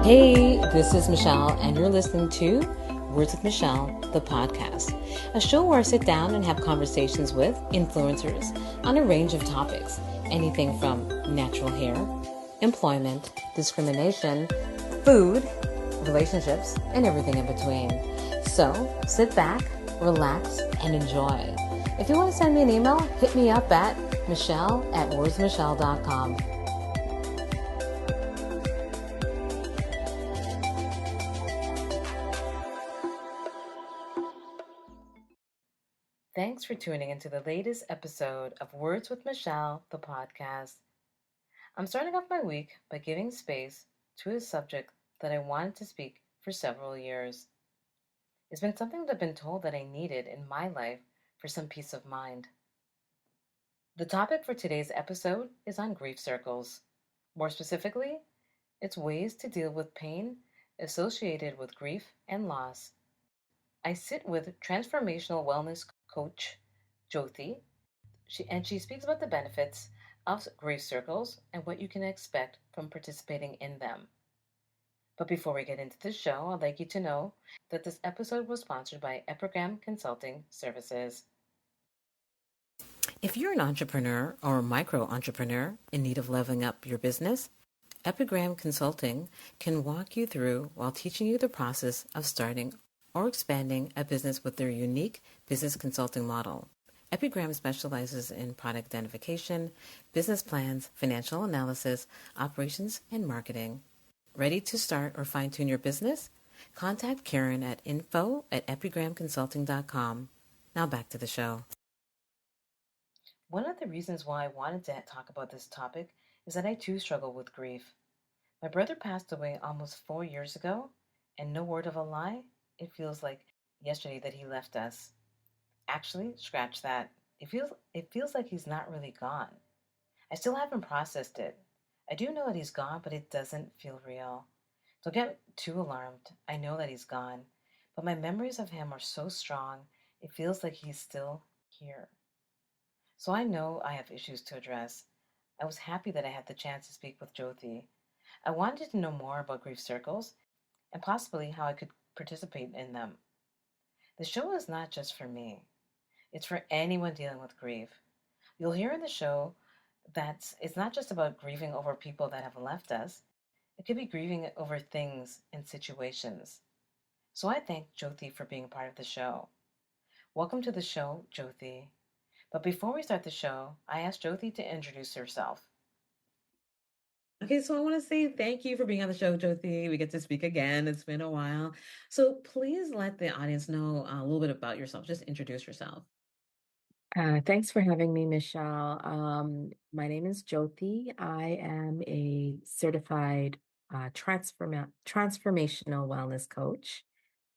Hey, this is Michelle, and you're listening to Words with Michelle, the podcast, a show where I sit down and have conversations with influencers on a range of topics, anything from natural hair, employment, discrimination, food, relationships, and everything in between. So sit back, relax, and enjoy. If you want to send me an email, hit me up at michelle@wordsmichelle.com. Thanks for tuning into the latest episode of Words with Michelle, the podcast. I'm starting off my week by giving space to a subject that I wanted to speak for several years. It's been something that I've been told that I needed in my life for some peace of mind. The topic for today's episode is on grief circles. More specifically, it's ways to deal with pain associated with grief and loss. I sit with Transformational Wellness Coach Jothi. She speaks about the benefits of grief circles and what you can expect from participating in them. But before we get into the show, I'd like you to know that this episode was sponsored by Epigram Consulting Services. If you're an entrepreneur or micro entrepreneur in need of leveling up your business, Epigram Consulting can walk you through while teaching you the process of starting or expanding a business with their unique business consulting model. Epigram specializes in product identification, business plans, financial analysis, operations, and marketing. Ready to start or fine-tune your business? Contact Karen at info@epigramconsulting.com. Now back to the show. One of the reasons why I wanted to talk about this topic is that I too struggle with grief. My brother passed away almost 4 years ago, and no word of a lie, it feels like yesterday that he left us. Actually, scratch that. It feels like he's not really gone. I still haven't processed it. I do know that he's gone, but it doesn't feel real. Don't get too alarmed. I know that he's gone, but my memories of him are so strong, it feels like he's still here. So I know I have issues to address. I was happy that I had the chance to speak with Jothi. I wanted to know more about grief circles and possibly how I could participate in them. The show is not just for me. It's for anyone dealing with grief. You'll hear in the show that it's not just about grieving over people that have left us. It could be grieving over things and situations. So I thank Jothi for being part of the show. Welcome to the show, Jothi. But before we start the show, I asked Jothi to introduce herself. Okay, so I want to say thank you for being on the show, Jothi. We get to speak again. It's been a while. So please let the audience know a little bit about yourself. Just introduce yourself. Thanks for having me, Michelle. My name is Jothi. I am a certified transformational wellness coach.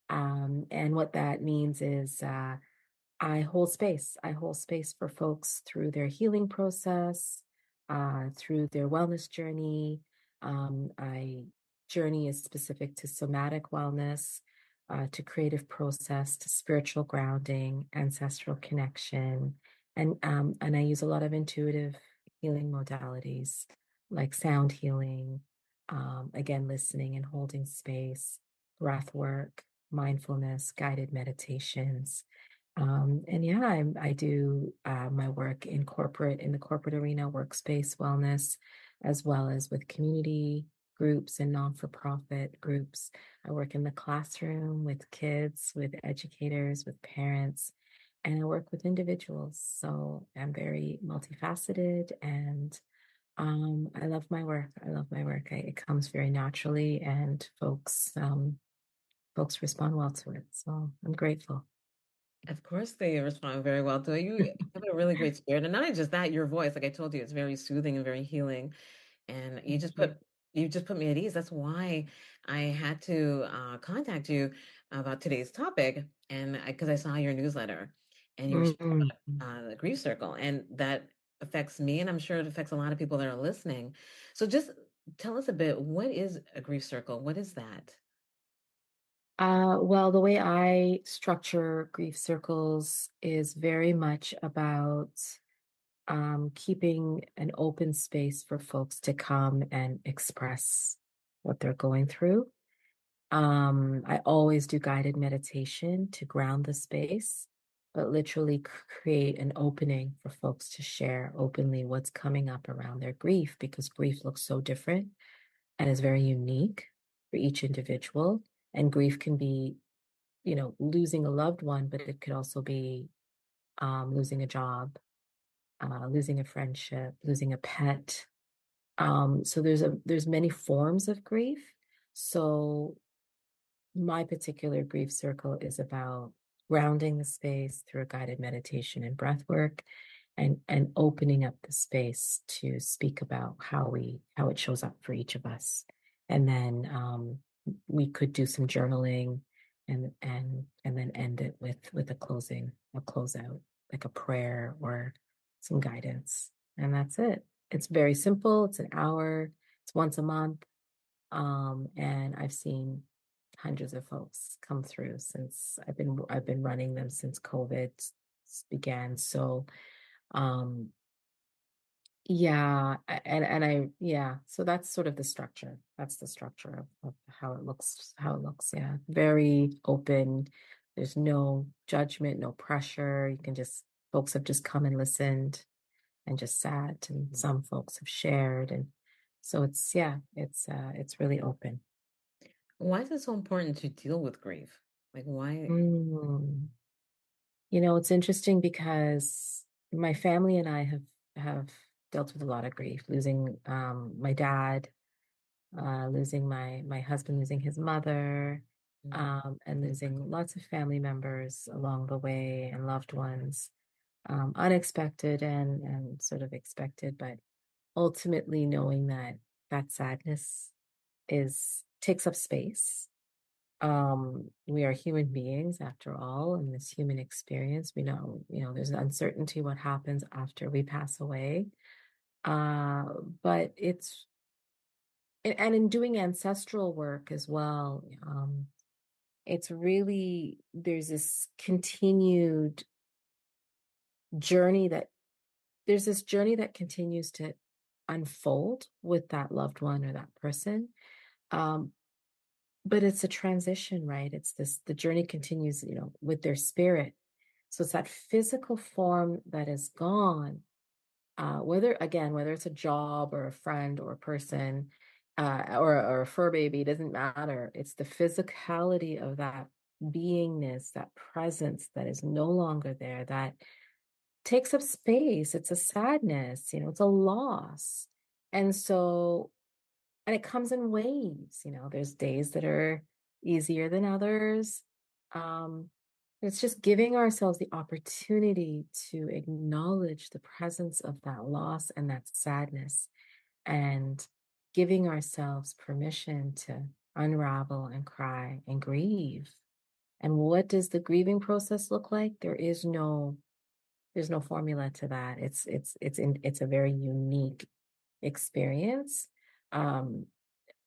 And what that means is I hold space. I hold space for folks through their healing process, through their wellness journey. I journey is specific to somatic wellness, to creative process, to spiritual grounding, ancestral connection, and I use a lot of intuitive healing modalities like sound healing, again, listening and holding space, breath work, mindfulness, guided meditations. And yeah, I do my work in the corporate arena, workspace wellness, as well as with community groups and non-for-profit groups. I work in the classroom with kids, with educators, with parents, and I work with individuals. So I'm very multifaceted, and I love my work. I love my work. It comes very naturally, and folks respond well to it. So I'm grateful. Of course, they respond very well to it. You have a really great spirit, and not only just that, your voice, like I told you, it's very soothing and very healing. And Thank you. you just put me at ease. That's why I had to contact you about today's topic, and because I saw your newsletter, and you were speaking Mhm. about the grief circle, and that affects me, and I'm sure it affects a lot of people that are listening. So just tell us a bit. What is a grief circle? What is that? Well, the way I structure grief circles is very much about keeping an open space for folks to come and express what they're going through. I always do guided meditation to ground the space, but literally create an opening for folks to share openly what's coming up around their grief, because grief looks so different and is very unique for each individual. And grief can be, losing a loved one, but it could also be losing a job, losing a friendship, losing a pet. So there's many forms of grief. So my particular grief circle is about grounding the space through a guided meditation and breath work, and opening up the space to speak about how it shows up for each of us. And then we could do some journaling, and then end it with a closeout, like a prayer or some guidance. And that's it. It's very simple. It's an hour. It's once a month. And I've seen hundreds of folks come through since I've been running them since COVID began. So um yeah, so that's sort of the structure. That's the structure of how it looks. Yeah. Very open. There's no judgment, no pressure. You can just Folks have just come and listened and just sat, and some folks have shared. And so it's really open. Why is it so important to deal with grief? Like, why? Mm. It's interesting because my family and I have dealt with a lot of grief, losing my dad, losing my husband, losing his mother, Mm. and losing lots of family members along the way and loved ones, unexpected and sort of expected, but ultimately knowing that that sadness is takes up space. We are human beings after all, in this human experience. We know, there's uncertainty what happens after we pass away. Uh, but and in doing ancestral work as well, it's really, there's this continued journey that, there's this journey that continues to unfold with that loved one or that person. Um, but it's a transition, right? The journey continues, with their spirit. So it's that physical form that is gone, whether it's a job or a friend or a person, or a fur baby, it doesn't matter. It's the physicality of that beingness, that presence that is no longer there, that takes up space. It's a sadness, it's a loss. And so, and it comes in waves. There's days that are easier than others. um it's just giving ourselves the opportunity to acknowledge the presence of that loss and that sadness, and giving ourselves permission to unravel and cry and grieve. And what does the grieving process look like? There's no formula to that. It's a very unique experience. um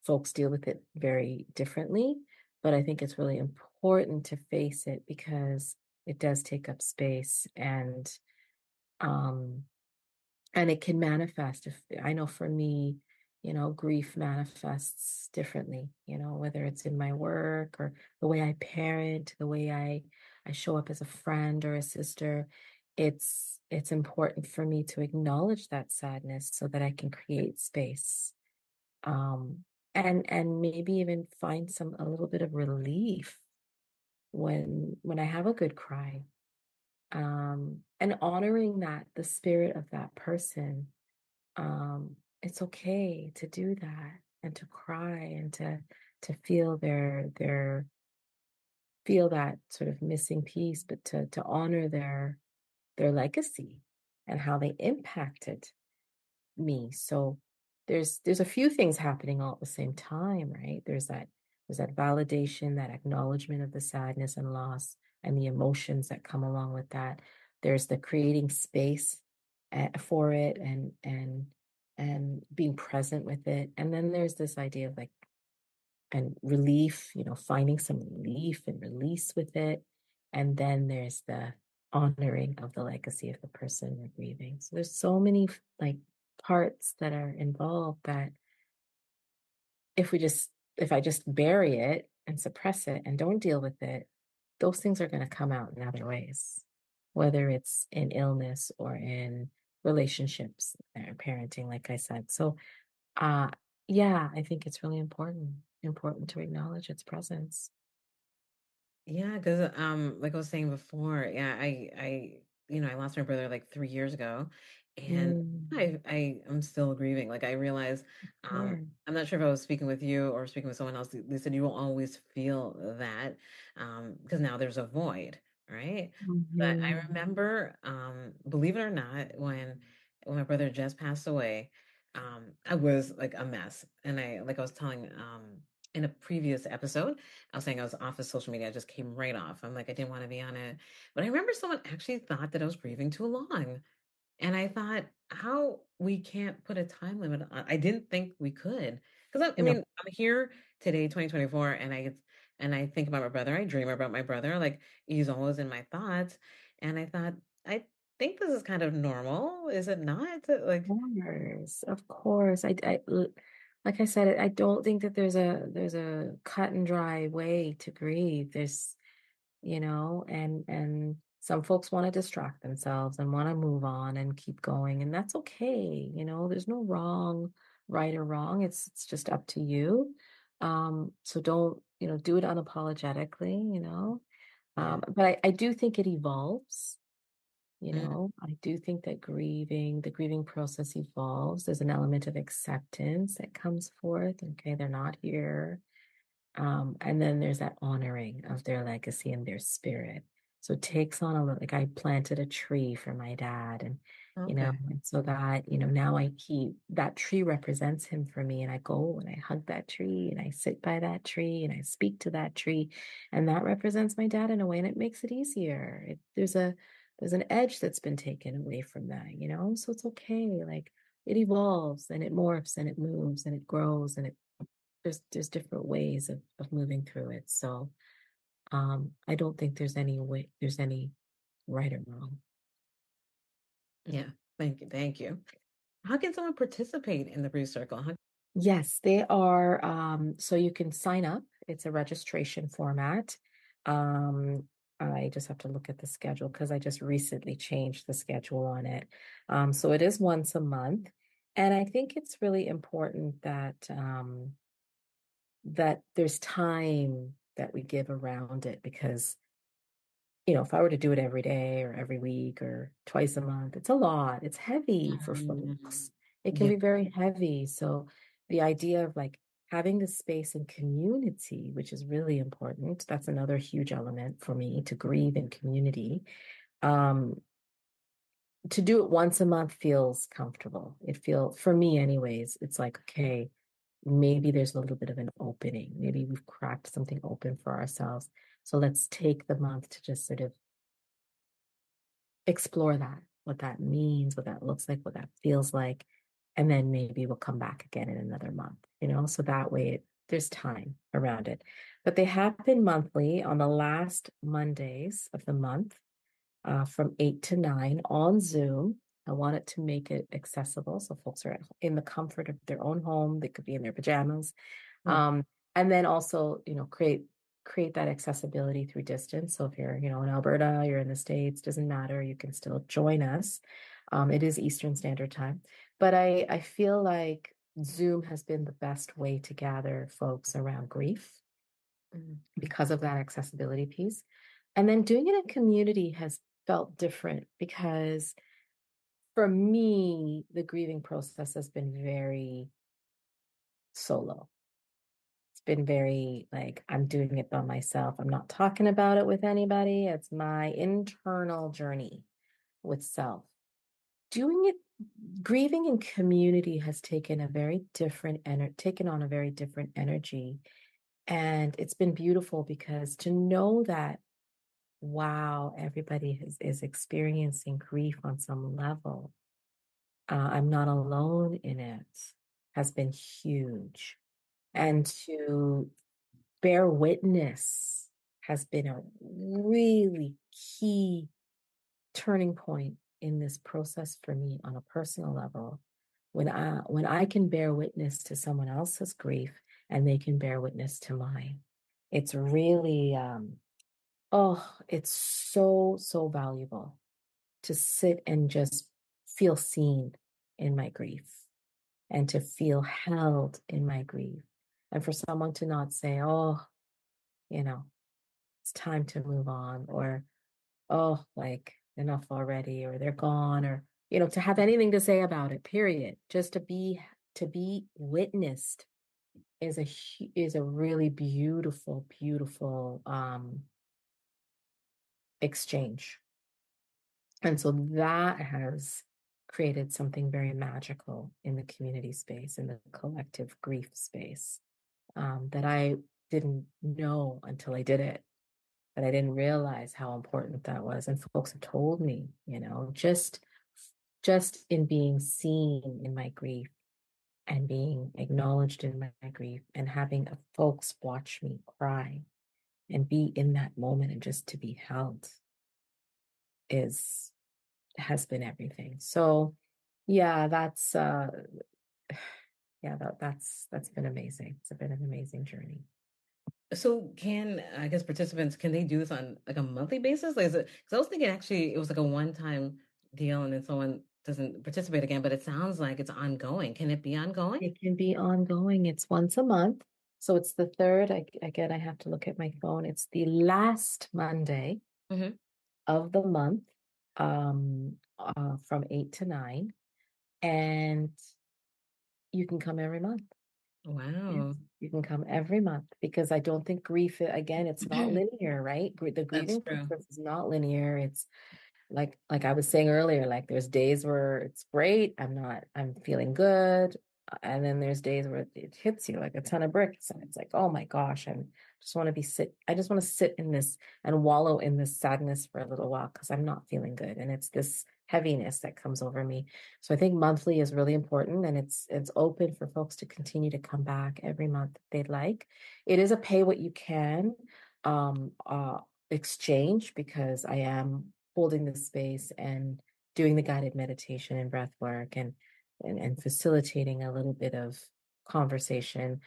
Folks deal with it very differently, but I think it's really important to face it because it does take up space, um and it can manifest. If I know for me, grief manifests differently, whether it's in my work or the way I parent, the way I show up as a friend or a sister. It's important for me to acknowledge that sadness so that I can create space, um, and maybe even find a little bit of relief when I have a good cry, and honoring that the spirit of that person. It's okay to do that and to cry and to feel that sort of missing piece, but to honor their legacy and how they impacted me. So there's a few things happening all at the same time, right? There's that validation, that acknowledgement of the sadness and loss and the emotions that come along with that. There's the creating space for it, and being present with it. And then there's this idea of like, and relief, finding some relief and release with it. And then there's the honoring of the legacy of the person we're grieving. So there's so many like parts that are involved that if I just bury it and suppress it and don't deal with it, those things are going to come out in other ways, whether it's in illness or in relationships or parenting, like I said. So, uh, yeah, I think it's really important to acknowledge its presence. Yeah, because like I was saying before, yeah, I lost my brother like 3 years ago, and Mm, I am still grieving. Like I realized, sure. I'm not sure if I was speaking with you or speaking with someone else. They said you will always feel that, because now there's a void, right? But I Mhm. remember, believe it or not, when my brother just passed away, I was like a mess, and I was telling in a previous episode. I was saying I was off of social media. I just came right off. I'm like, I didn't want to be on it. But I remember someone actually thought that I was grieving too long. And I thought, how we can't put a time limit on. I didn't think we could. Because I No. mean, I'm here today, 2024, and I think about my brother. I dream about my brother. Like he's always in my thoughts. And I thought, I think this is kind of normal. Is it not? Like, Of course. Like I said, I don't think that there's a cut and dry way to grieve. There's, and some folks want to distract themselves and want to move on and keep going, and that's okay. There's no right or wrong. It's just up to you. So don't, do it unapologetically. yeah. But I do think it evolves. Mm, I do think that the grieving process evolves. There's an element of acceptance that comes forth. Okay, they're not here. And then there's that honoring of their legacy and their spirit. So it takes on a little, like I planted a tree for my dad, okay. and so that, now that tree represents him for me. And I go and I hug that tree and I sit by that tree and I speak to that tree. And that represents my dad in a way, and it makes it easier. There's an edge that's been taken away from that. So it's okay. Like it evolves and it morphs and it moves and it grows and there's different ways of moving through it. So I don't think there's any right or wrong. Yeah. Thank you. Thank you. How can someone participate in the grief circle? Yes, they are. So you can sign up. It's a registration format. Um, I just have to look at the schedule because I just recently changed the schedule on it. So it is once a month. And I think it's really important that there's time that we give around it because if I were to do it every day or every week or twice a month, it's a lot. It's heavy for folks. Mm, It can yeah. be very heavy. So the idea of like having the space and community, which is really important, that's another huge element for me to grieve in community. Um, to do it once a month feels comfortable. For me anyways, it's like, okay, maybe there's a little bit of an opening. Maybe we've cracked something open for ourselves. So let's take the month to just sort of explore that, what that means, what that looks like, what that feels like. And then maybe we'll come back again in another month. So that way there's time around it. But they happen monthly on the last Mondays of the month from 8 to 9 on Zoom. I wanted to make it accessible so folks are in the comfort of their own home. They could be in their pajamas. Mm, Um, and then also, create that accessibility through distance. So if you're, in Alberta, you're in the States, doesn't matter, you can still join us. It is Eastern Standard Time. But I feel like Zoom has been the best way to gather folks around grief mm, because of that accessibility piece. And then doing it in community has felt different because for me, the grieving process has been very solo. It's been very like I'm doing it by myself. I'm not talking about it with anybody. It's my internal journey with self. Doing it, grieving in community has taken on a very different energy. And it's been beautiful because to know that, wow, is experiencing grief on some level. I'm not alone in it, has been huge. mm, And to bear witness has been a really key turning point in this process for me on a personal level. When I can bear witness to someone else's grief and they can bear witness to mine. It's really, oh, it's so, so valuable to sit and just feel seen in my grief and to feel held in my grief. And for someone to not say, oh, you know, it's time to move on, or, oh, like enough already, or they're gone, or, to have anything to say about it, period. Just to be witnessed is a really beautiful, beautiful exchange. And so that has created something very magical in the community space, in the collective grief space, that I didn't know until I did it, that I didn't realize how important that was. And folks have told me, just in being seen in my grief and being acknowledged in my grief and having folks watch me cry and be in that moment and just to be held is has been everything. So yeah, that's been amazing. It's been an amazing journey. So can I guess participants can they do this on like a monthly basis? Like, is it because I was thinking actually it was like a one-time deal and then someone doesn't participate again, but it sounds like it's ongoing. Can it be ongoing? It can be ongoing. It's once a month. So it's the third. Again, I have to look at my phone. It's the last Monday Hmm. of the month, from 8 to 9. And you can come every month. Yes, Wow. you can come every month because I don't think grief, again, it's not linear, right? The That's grieving true. process is not linear. It's like I was saying earlier, like there's days where it's great, I'm feeling good, and then there's days where it hits you like a ton of bricks, and it's like, oh my gosh, I just want to sit in this and wallow in this sadness for a little while because I'm not feeling good, and it's this heaviness that comes over me. So I think monthly is really important, and it's open for folks to continue to come back every month if they'd like. It is a pay what you can um uh exchange because I am holding the space and doing the guided meditation and breath work and facilitating a little bit of conversation.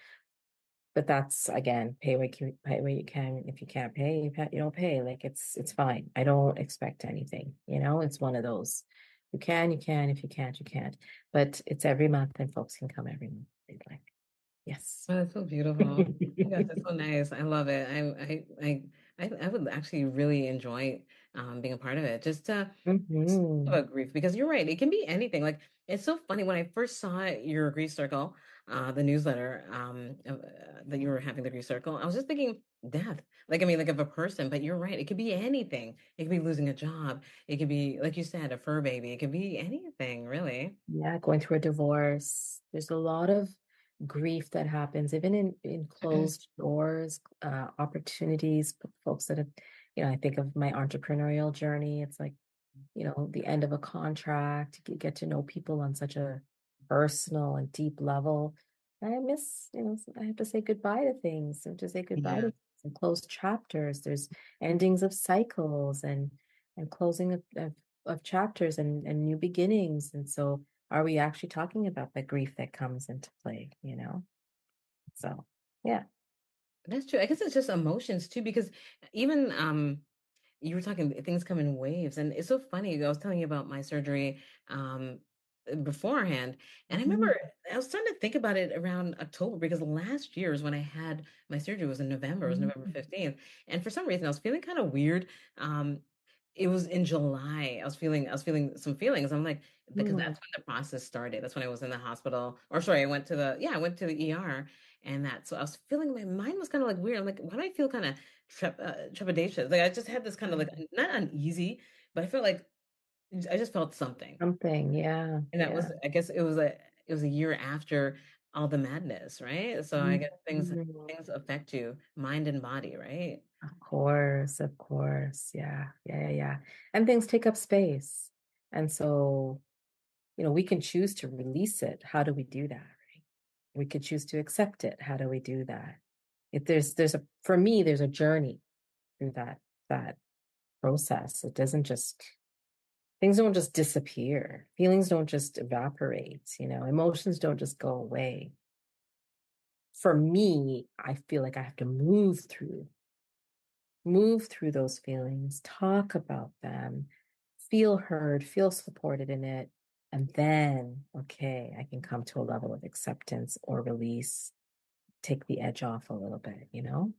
But that's again, pay what you can. If you can't pay, you don't pay. Like it's fine. I don't expect anything. It's one of those. You can. If you can't, you can't. But it's every month, and folks can come every month if they'd like. Yes. Oh, that's so beautiful. Oh my gosh, that's so nice. I love it. I would actually really enjoy being a part of it. Just Hmm. about grief because you're right. It can be anything. Like it's so funny when I first saw your grief circle, the newsletter that you were having the grief circle. I was just thinking death. Like I mean, like of a person. But you're right. It could be anything. It could be losing a job. It could be like you said, a fur baby. It could be anything, really. Yeah, going through a divorce. There's a lot of grief that happens, even in closed doors, opportunities, folks that have, I think of my entrepreneurial journey. It's like, the end of a contract, you get to know people on such a personal and deep level. And I miss, I have to say goodbye to things. I have to say goodbye Yeah. to and closed chapters. There's endings of cycles and closing of chapters and new beginnings. And so are we actually talking about the grief that comes into play? So yeah. That's true. I guess it's just emotions too, because even you were talking things come in waves, and it's so funny. I was telling you about my surgery beforehand, and I remember Mhm. I was starting to think about it around October because last year is when I had my surgery was in November. It was November Mhm. 15th, and for some reason I was feeling kind of weird. It was in July. I was feeling some feelings. I'm like, because Mhm. that's when the process started. That's when I was in the hospital, or sorry, I went to the ER, and that. So I was feeling my mind was kind of like weird. I'm like, why do I feel kind of trepidatious? Like I just had this kind of like not uneasy, but I felt like I just felt something, Something, yeah, and that yeah. was I guess it was a year after all the madness, right? So I guess Mhm. things affect you, mind and body, right? Of course, of course. Yeah, yeah, yeah, yeah. And things take up space. And so, we can choose to release it. How do we do that, right? We could choose to accept it. How do we do that? If for me, there's a journey through that process. It doesn't just, things don't just disappear. Feelings don't just evaporate, emotions don't just go away. for me, I feel like I have to move through those feelings, talk about them, feel heard, feel supported in it. And then, okay, I can come to a level of acceptance or release, take the edge off a little bit,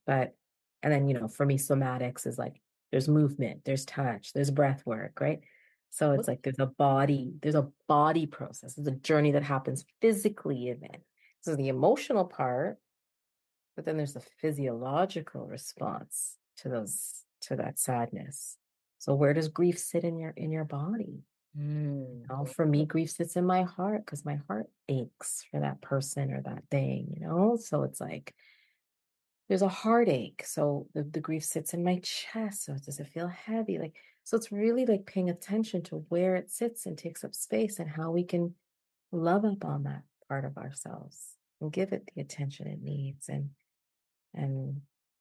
But, and then, for me, somatics is like there's movement, there's touch, there's breath work, right? So it's What? like there's a body process, there's a journey that happens physically in it. So the emotional part, but then there's the physiological response to that sadness. So where does grief sit in your body? Mm. For me, grief sits in my heart because my heart aches for that person or that thing. So it's like there's a heartache. So the grief sits in my chest. So does it feel heavy? So it's really like paying attention to where it sits and takes up space and how we can love up on that part of ourselves and give it the attention it needs and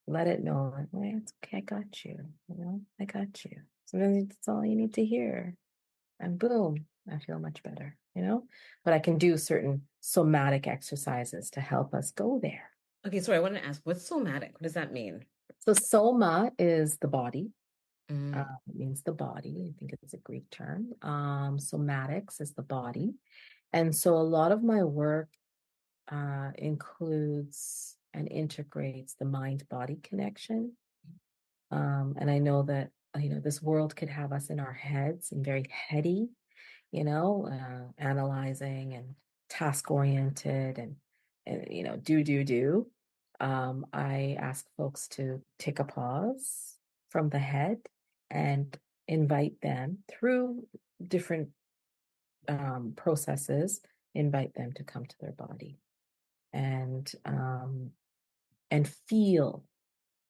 let it know, like, well, it's okay, I got you, I got you. Sometimes that's all you need to hear. And boom, I feel much better. But I can do certain somatic exercises to help us go there. Okay, sorry, I want to ask, what's somatic? What does that mean? So soma is the body. Mm. It means the body. I think it's a Greek term. Somatics is the body. And so a lot of my work includes and integrates the mind-body connection. And I know that, this world could have us in our heads and very heady, analyzing and task oriented and, do. I ask folks to take a pause from the head and invite them through different processes, invite them to come to their body and feel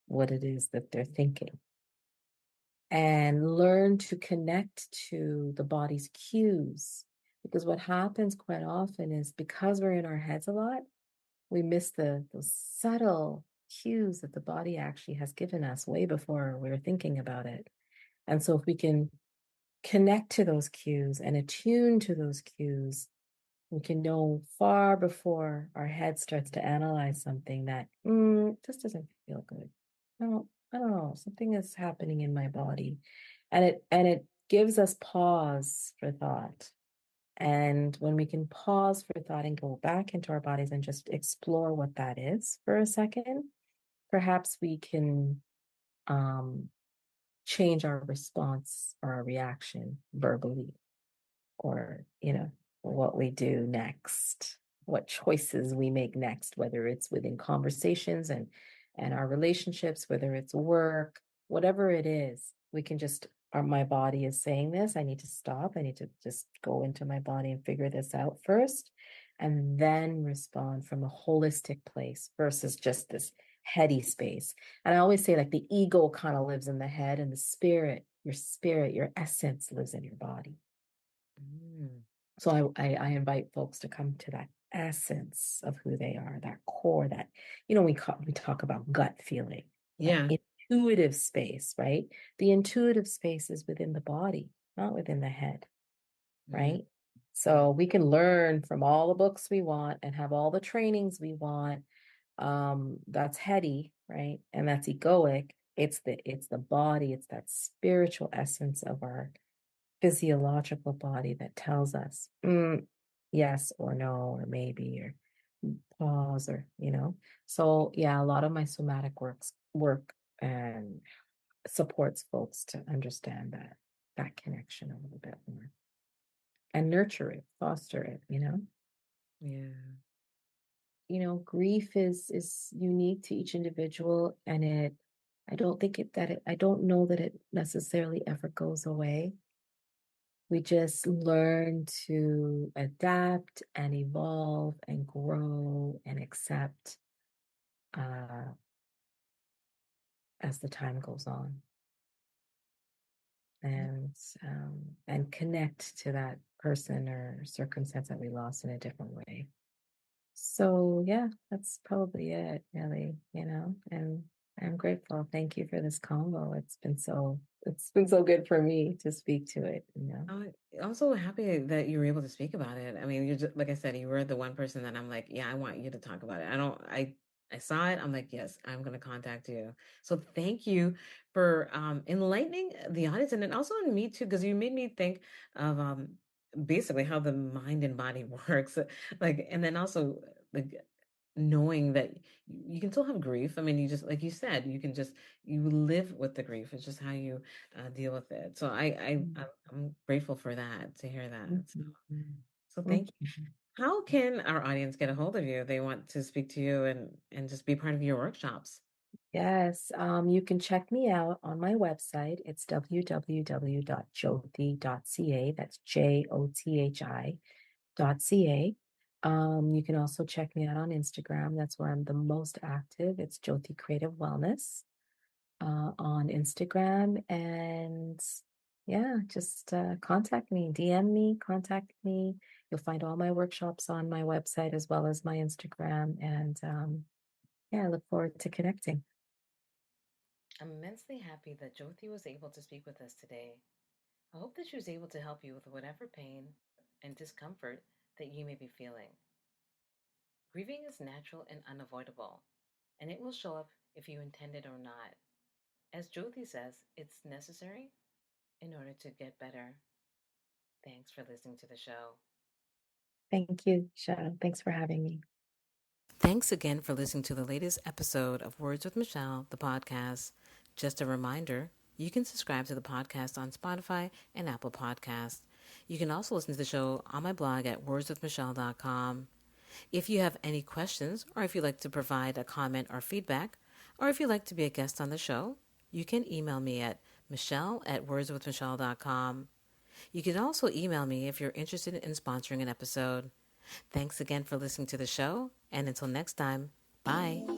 what it is that they're thinking and learn to connect to the body's cues. Because what happens quite often is because we're in our heads a lot, we miss those subtle cues that the body actually has given us way before we were thinking about it. And so if we can connect to those cues and attune to those cues, we can know far before our head starts to analyze something that this doesn't feel good. I don't know. Something is happening in my body. And it gives us pause for thought. And when we can pause for thought and go back into our bodies and just explore what that is for a second, perhaps we can um, change our response or our reaction verbally or what we do next, what choices we make next, whether it's within conversations and our relationships, whether it's work, whatever it is. We can just my body is saying this, I need to stop, I need to just go into my body and figure this out first and then respond from a holistic place versus just this heady space. And I always say, like, the ego kind of lives in the head, and the spirit, your essence lives in your body. Mm. So I invite folks to come to that essence of who they are, that core, that, we talk about gut feeling, that Yeah. intuitive space, right? The intuitive space is within the body, not within the head, Mm. right? So we can learn from all the books we want and have all the trainings we want. That's heady, right? And that's egoic. It's the body, it's that spiritual essence of our physiological body that tells us yes or no or maybe or pause or. So yeah, a lot of my somatic work and supports folks to understand that connection a little bit more and nurture it, foster it. Yeah. Grief is unique to each individual, and I don't know that it necessarily ever goes away. We just learn to adapt and evolve and grow and accept uh, as the time goes on, and connect to that person or circumstance that we lost in a different way. So yeah, that's probably it, really. And I'm grateful. Thank you for this convo. It's been so good for me to speak to it. Oh, I'm so happy that you were able to speak about it. I mean, you're just, like I said, you were the one person that I'm like, yeah, I want you to talk about it. I saw it. I'm like, yes, I'm going to contact you. So thank you for enlightening the audience and then also in me too, because you made me think of basically how the mind and body works. Like, and then also like knowing that you can still have grief. I mean, you just like you said, you can just you live with the grief. It's just how you deal with it. So I'm grateful for that to hear that. So, Mhm. so thank you. Mhm. How can our audience get a hold of you if they want to speak to you and just be part of your workshops? Yes, you can check me out on my website. It's www.jothi.ca. That's JOTHI.ca. You can also check me out on Instagram. That's where I'm the most active. It's Jothi Creative Wellness on Instagram. And yeah, just contact me, DM me, contact me. You'll find all my workshops on my website as well as my Instagram. And yeah, I look forward to connecting. I'm immensely happy that Jothi was able to speak with us today. I hope that she was able to help you with whatever pain and discomfort that you may be feeling. Grieving is natural and unavoidable, and it will show up if you intend it or not. As Jothi says, it's necessary in order to get better. Thanks for listening to the show. Thank you, Shadow. Thanks for having me. Thanks again for listening to the latest episode of Words with Michelle, the podcast. Just a reminder, you can subscribe to the podcast on Spotify and Apple Podcasts. You can also listen to the show on my blog at wordswithmichelle.com. If you have any questions, or if you'd like to provide a comment or feedback, or if you'd like to be a guest on the show, you can email me at michelle@wordswithmichelle.com. You can also email me if you're interested in sponsoring an episode. Thanks again for listening to the show, and until next time, bye.